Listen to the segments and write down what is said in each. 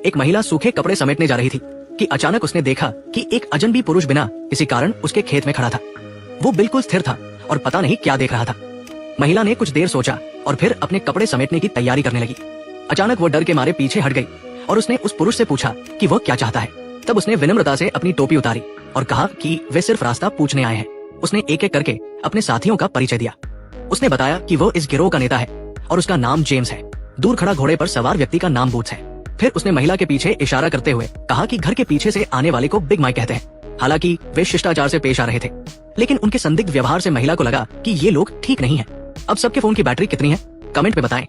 एक महिला सूखे कपड़े समेटने जा रही थी कि अचानक उसने देखा कि एक अजनबी पुरुष बिना किसी कारण उसके खेत में खड़ा था। वो बिल्कुल स्थिर था और पता नहीं क्या देख रहा था। महिला ने कुछ देर सोचा और फिर अपने कपड़े समेटने की तैयारी करने लगी। अचानक वो डर के मारे पीछे हट गई और उसने उस पुरुष से पूछा कि वो क्या चाहता है। तब उसने विनम्रता से अपनी टोपी उतारी और कहा कि वे सिर्फ रास्ता पूछने आए हैं। उसने एक एक करके अपने साथियों का परिचय दिया। उसने बताया कि वो इस गिरोह का नेता है और उसका नाम जेम्स है। दूर खड़ा घोड़े पर सवार व्यक्ति का नाम बूट्स है। फिर उसने महिला के पीछे इशारा करते हुए कहा कि घर के पीछे से आने वाले को बिग माइक कहते हैं। हालांकि वे शिष्टाचार से पेश आ रहे थे, लेकिन उनके संदिग्ध व्यवहार से महिला को लगा कि ये लोग ठीक नहीं है। अब सबके फोन की बैटरी कितनी है, कमेंट में बताएं।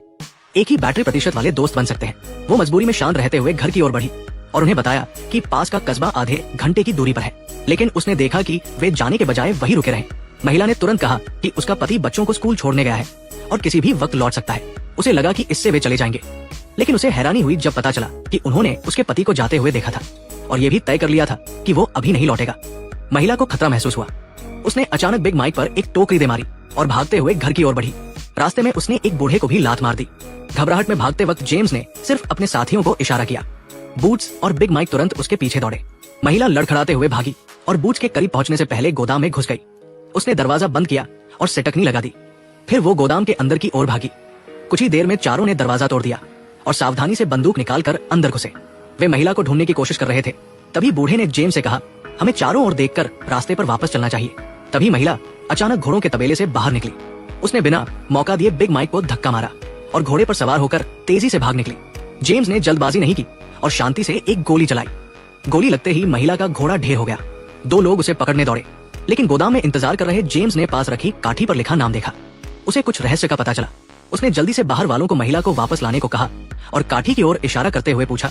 एक ही बैटरी प्रतिशत वाले दोस्त बन सकते हैं। वो मजबूरी में शांत रहते हुए घर की ओर बढ़ी और उन्हें बताया कि पास का कस्बा आधे घंटे की दूरी पर है, लेकिन उसने देखा कि वे जाने के बजाय वहीं रुके रहे। महिला ने तुरंत कहा कि उसका पति बच्चों को स्कूल छोड़ने गया है और किसी भी वक्त लौट सकता है। उसे लगा कि इससे वे चले जाएंगे, लेकिन उसे हैरानी हुई जब पता चला कि उन्होंने उसके पति को जाते हुए देखा था और ये भी तय कर लिया था कि वो अभी नहीं लौटेगा। महिला को खतरा महसूस हुआ। उसने अचानक बिग माइक पर एक टोकरी दे मारी और भागते हुए घर की ओर बढ़ी। रास्ते में उसने एक बूढ़े को भी लात मार दी। घबराहट में भागते वक्त जेम्स ने सिर्फ अपने साथियों को इशारा किया। बूट्स और बिग माइक तुरंत उसके पीछे दौड़े। महिला लड़खड़ाते हुए भागी और बूट्स के करीब पहुंचने से पहले गोदाम में घुस गई। उसने दरवाजा बंद किया और सिटकनी लगा दी। फिर वो गोदाम के अंदर की ओर भागी। कुछ ही देर में चारों ने दरवाजा तोड़ दिया और सावधानी से बंदूक निकालकर अंदर घुसे। वे महिला को ढूंढने की कोशिश कर रहे थे। तभी बूढ़े ने जेम्स से कहा, हमें चारों ओर देखकर रास्ते पर वापस चलना चाहिए। तभी महिला अचानक घोड़ों के तबेले से बाहर निकली। उसने बिना मौका दिए बिग माइक को धक्का मारा और घोड़े पर सवार होकर तेजी से भाग निकली। जेम्स ने जल्दबाजी नहीं की और शांति से एक गोली चलाई। गोली लगते ही महिला का घोड़ा ढेर हो गया। दो लोग उसे पकड़ने दौड़े, लेकिन गोदाम में इंतजार कर रहे जेम्स ने पास रखी काठी पर लिखा नाम देखा। उसे कुछ रहस्य का पता चला। उसने जल्दी से बाहर वालों को महिला को वापस लाने को कहा और काठी की ओर इशारा करते हुए पूछा,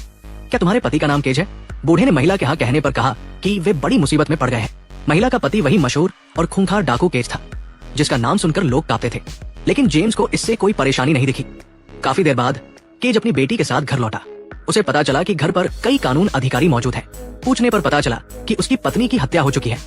क्या तुम्हारे पति का नाम केज है? बूढ़े ने महिला के हाँ कहने पर कहा कि वे बड़ी मुसीबत में पड़ गए हैं। महिला का पति वही मशहूर और खूंखार डाकू केज था, जिसका नाम सुनकर लोग कांपते थे, लेकिन जेम्स को इससे कोई परेशानी नहीं दिखी। काफी देर बाद केज अपनी बेटी के साथ घर लौटा। उसे पता चला कि घर पर कई कानून अधिकारी मौजूद हैं। पूछने पर पता चला कि उसकी पत्नी की हत्या हो चुकी है।